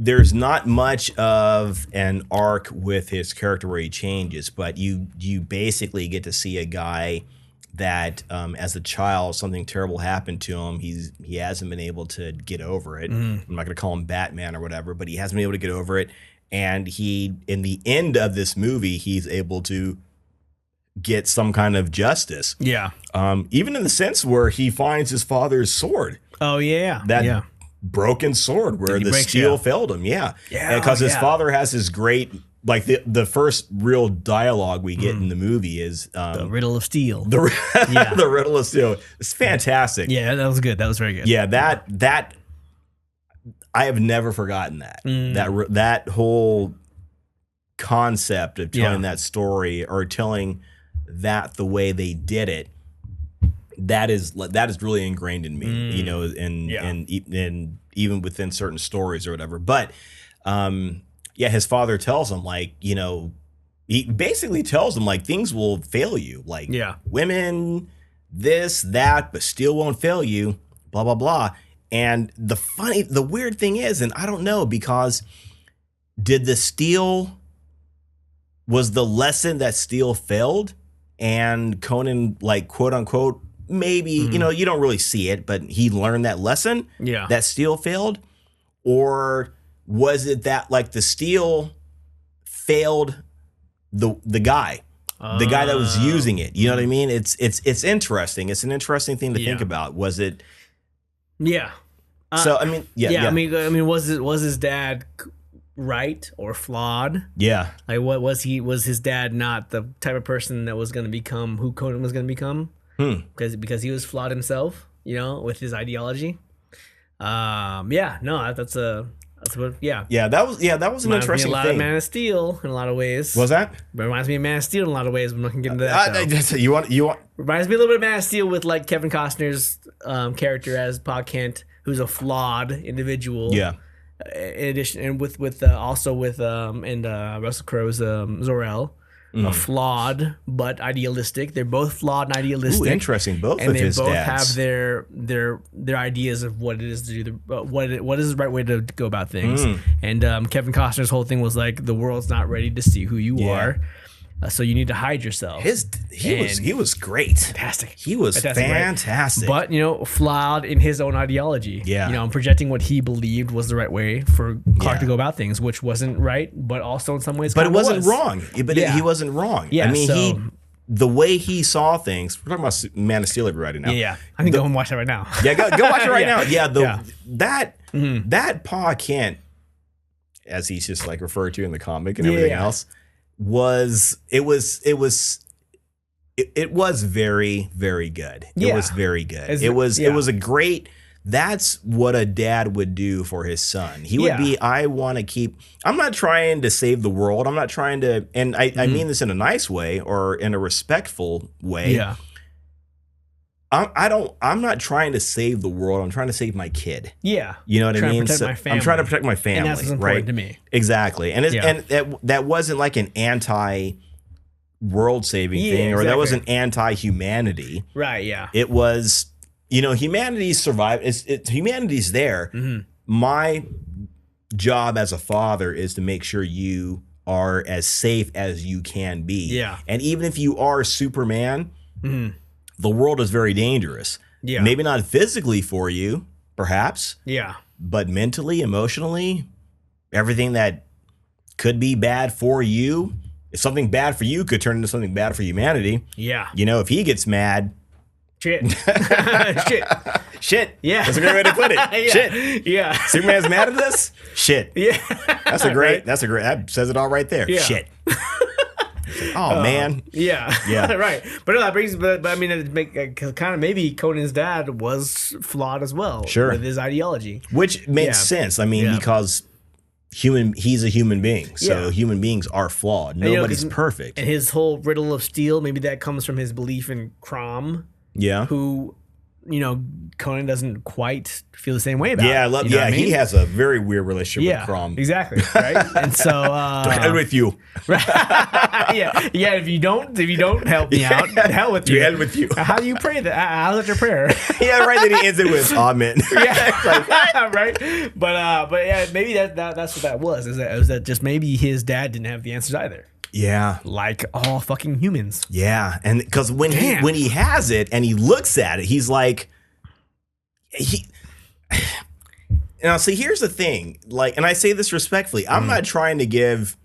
there's not much of an arc with his character where he changes, but you basically get to see a guy that as a child something terrible happened to him. He hasn't been able to get over it. I'm not going to call him Batman or whatever, but he hasn't been able to get over it. And he, in the end of this movie, he's able to get some kind of justice. Yeah. Even in the sense where he finds his father's sword. Oh yeah. That broken sword where the steel failed him. Yeah. Yeah. Because his father has his great, like the first real dialogue we get in the movie is the riddle of steel. The riddle of steel. It's fantastic. Yeah, that was good. That was very good. Yeah, that I have never forgotten that. That whole concept of telling that story or telling that the way they did it, that is really ingrained in me, you know, and even within certain stories or whatever. But his father tells him, like, you know, he basically tells him, like, things will fail you, like women, this, that, but steel won't fail you, blah, blah, blah. And the weird thing is, and I don't know, because was the lesson that steel failed and Conan, like, quote unquote, maybe, you know, you don't really see it, but he learned that lesson that steel failed? Or was it that, like, the steel failed the guy that was using it? You know what I mean? It's interesting. It's an interesting thing to think about. Was it? Yeah. So I mean, I mean, was his dad right or flawed? Yeah. Like, what was his dad not the type of person that was going to become who Conan was going to become? Because he was flawed himself, you know, with his ideology. That was an interesting thing. Man of Steel in a lot of ways. Was that? But it reminds me of Man of Steel in a lot of ways. I'm not gonna get into that. You want? Reminds me a little bit of Man of Steel with, like, Kevin Costner's character as Pa Kent, who's a flawed individual. Yeah. In addition, and with Russell Crowe's Zor-El. Flawed but idealistic. They're both flawed and idealistic. Ooh, interesting. Both and of his dads. And they both have their ideas of what it is to do, what is the right way to go about things. And Kevin Costner's whole thing was, like, the world's not ready to see who you are. So you need to hide yourself. He was great. Fantastic. He was fantastic. Right? But, you know, flawed in his own ideology. Yeah. You know, projecting what he believed was the right way for Clark to go about things, which wasn't right, but also in some ways it wasn't wrong. But he wasn't wrong. Yeah, I mean, the way he saw things. We're talking about Man of Steel right now. Yeah. I can go and watch that right now. Yeah, go watch it right now. Yeah, that Pa Kent, as he's just, like, referred to in the comic and everything else, was very, very good. It was very good. It was a great. That's what a dad would do for his son. He would be, I'm not trying to save the world. I'm not trying to, and I mean this in a nice way or in a respectful way. Yeah. I'm not trying to save the world. I'm trying to save my kid. Yeah. You know what I mean? I'm trying to protect my family. And that's what's important to me. Exactly. And that wasn't like an anti-world saving thing, or that wasn't anti-humanity. Right, yeah. It was, you know, humanity survived. Humanity's there. My job as a father is to make sure you are as safe as you can be. Yeah. And even if you are Superman, the world is very dangerous. Yeah. Maybe not physically for you, perhaps. Yeah. But mentally, emotionally, everything that could be bad for you, if something bad for you could turn into something bad for humanity. Yeah. You know, if he gets mad. Shit. Shit. Yeah. That's a great way to put it. Shit. Yeah. Superman's mad at this? Shit. Yeah. That says it all right there. Yeah. Shit. Oh, man. Yeah. Yeah. Right. But no, that brings, but I mean, it make kind of maybe Conan's dad was flawed as well. Sure. With his ideology. Which makes sense. I mean, because he's a human being. So human beings are flawed. Nobody's perfect. And his whole riddle of steel, maybe that comes from his belief in Crom. Yeah. Who Conan doesn't quite feel the same way about. Yeah, it, you know what I mean? He has a very weird relationship with Crom. Exactly, right? And so to hell with you. yeah. If you don't help me out, hell with you. To hell with you. How do you pray that? How's that your prayer? Yeah, right. Then he ends it with amen. Yeah, right. But yeah, maybe that's what that was. Is that just maybe his dad didn't have the answers either. Yeah, like all fucking humans. Yeah, and because when he has it and he looks at it, he's like, Now, see, here's the thing. Like, and I say this respectfully. I'm not trying to give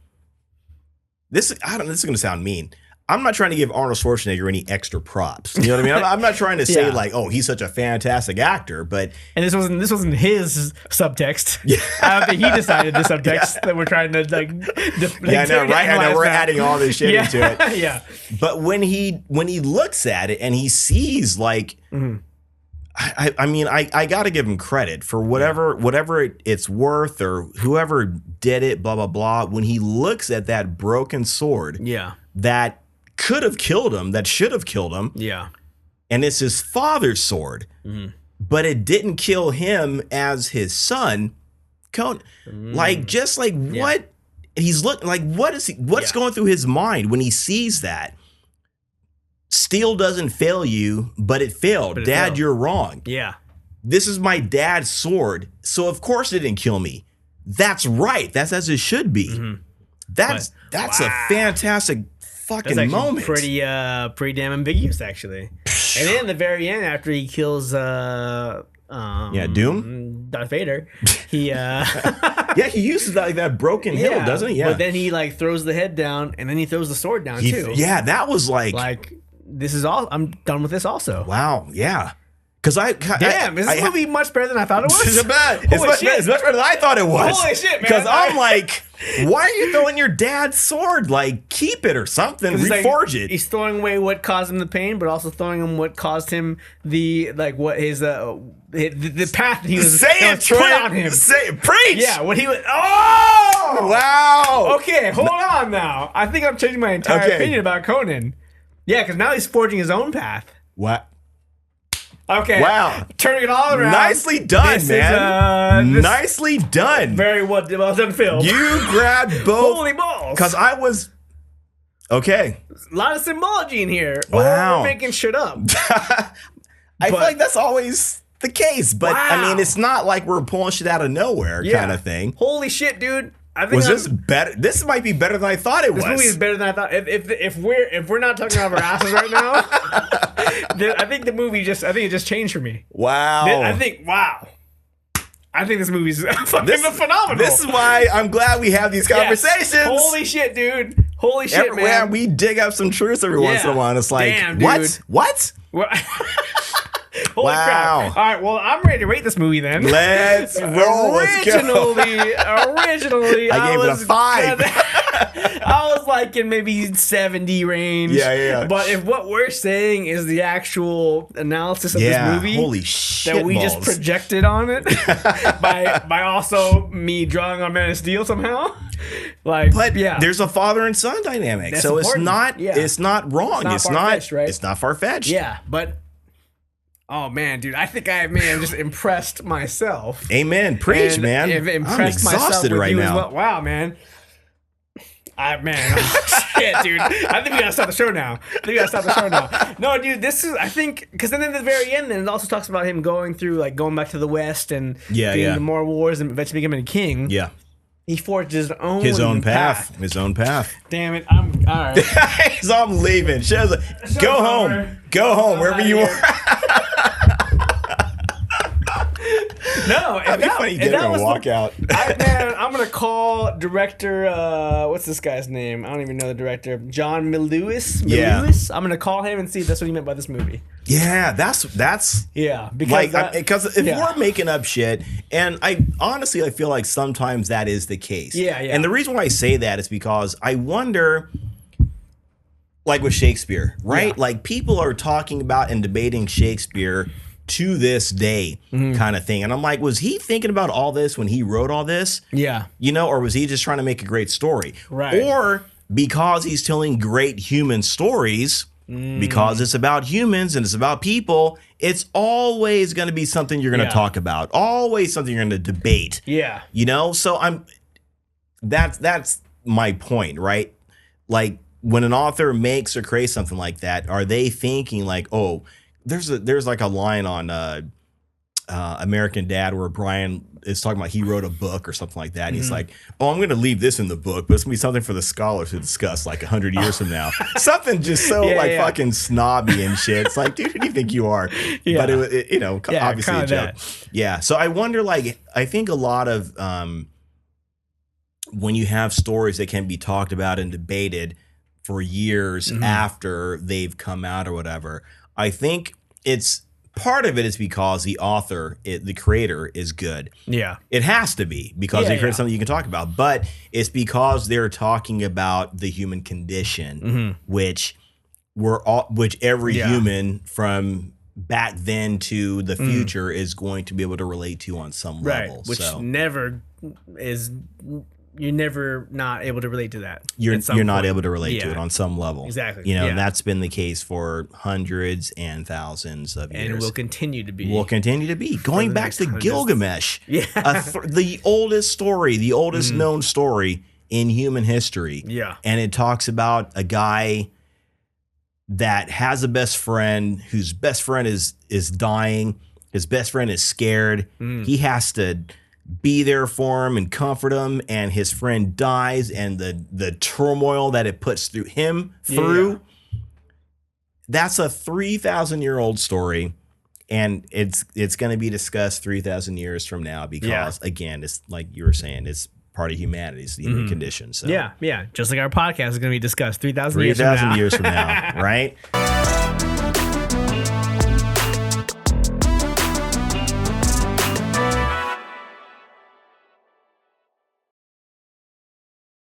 this. This is going to sound mean. I'm not trying to give Arnold Schwarzenegger any extra props. You know what I mean? I'm not trying to say like, oh, he's such a fantastic actor, but this wasn't his subtext. Yeah. I don't think he decided the subtext that we're trying to like. I know, right? I know we're adding all this shit into it. Yeah. But when he looks at it and he sees like, I mean, I got to give him credit for whatever it's worth or whoever did it, blah blah blah. When he looks at that broken sword, that could have killed him, that should have killed him. Yeah. And it's his father's sword. But it didn't kill him as his son. Like, just like what he's looking like, what's going through his mind when he sees that? Steel doesn't fail you, but it failed. Dad, you're wrong. Yeah. This is my dad's sword, so of course it didn't kill me. That's right. That's as it should be. That's a fantastic fucking moment. Pretty damn ambiguous, actually. And then at the very end, after he kills Doom, Darth Vader, he he uses that broken hill, doesn't he? Yeah. But then he like throws the head down, and then he throws the sword down too. Yeah, that was like this is all. I'm done with this also. Wow. Yeah. Because is this movie much better than I thought it was? It's much better than I thought it was. Holy shit, man! Because I'm like, why are you throwing your dad's sword? Like, keep it or something. Reforge it. He's throwing away what caused him the pain, but also throwing him what caused him the path that he was put on him. Say it, preach. Yeah, what he was. Oh, wow. Okay, hold on now. I think I'm changing my entire opinion about Conan. Yeah, because now he's forging his own path. What? Okay. Wow. Turning it all around. Nicely done, man. Nicely done. Very well done, Phil. You grabbed both. Holy balls. Because I was... Okay. A lot of symbology in here. Wow. We're making shit up. I feel like that's always the case. But, I mean, it's not like we're pulling shit out of nowhere kind of thing. Holy shit, dude. I think this better? This might be better than I thought it was. This movie is better than I thought. If we're not talking out of our asses right now, I think it just changed for me. Wow. I think this movie's fucking phenomenal. This is why I'm glad we have these conversations. Yes. Holy shit, dude. Holy shit, man. We dig up some truths every once in a while. And it's like, damn, dude. What? Holy crap. All right, well, I'm ready to rate this movie then. Let's roll. Originally, I gave it a 5. I was like in maybe 70 range. Yeah. But if what we're saying is the actual analysis of this movie, holy shit, that we just projected on it by also me drawing on Man of Steel somehow. There's a father and son dynamic. That's so important. it's not wrong. It's not far-fetched. Yeah, but oh man, dude, I think I may have just impressed myself. Amen. Preach, man. I'm exhausted right now. Well. Wow, man. Shit, dude. I think we gotta stop the show now. No, dude, this is, I think, because then at the very end, then it also talks about him going back to the West and doing more wars and eventually becoming a king. Yeah. He forged his own path. His own path. Damn it. I'm all right. So I'm leaving. Go home. Go home, wherever you are. No, that'd be funny. Get him and walk out. I'm gonna call director. What's this guy's name? I don't even know the director. John Milius. Yeah. I'm gonna call him and see if that's what he meant by this movie. Yeah, that's because if we're making up shit, and I feel like sometimes that is the case. Yeah. And the reason why I say that is because I wonder, like with Shakespeare, right? Yeah. Like people are talking about and debating Shakespeare to this day, kind of thing. And I'm like, was he thinking about all this when he wrote all this? Yeah. Or was he just trying to make a great story? Right. Or because he's telling great human stories, because it's about humans and it's about people. It's always going to be something you're going to talk about, always something you're going to debate. Yeah. You know, so that's my point, right? Like when an author makes or creates something like that, are they thinking like, oh, there's like a line on American Dad where Brian is talking about he wrote a book or something like that. And he's like, oh, I'm going to leave this in the book, but it's going to be something for the scholars to discuss like 100 years from now. Something just so fucking snobby and shit. It's like, dude, who do you think you are? Yeah. But, obviously a joke. Yeah. So I wonder, like, I think a lot of when you have stories that can be talked about and debated for years after they've come out or whatever, I think it's part of it is because the author, the creator, is good. Yeah. It has to be because they create something you can talk about. But it's because they're talking about the human condition, which every human from back then to the future is going to be able to relate to on some level. Which never is. You're never not able to relate to that. You're not able to relate to it on some level. Exactly. You know, and that's been the case for hundreds and thousands of years. And will continue to be. Going back to Gilgamesh. Yeah. The oldest story, the oldest known story in human history. Yeah. And it talks about a guy that has a best friend whose best friend is dying. His best friend is scared. He has to be there for him and comfort him, and his friend dies, and the turmoil that it puts him through. That's a 3,000-year-old story, and it's going to be discussed 3,000 years from now because again, it's like you were saying, it's part of humanity, it's the human condition. So yeah, just like our podcast is going to be discussed 3,000 years from now, right?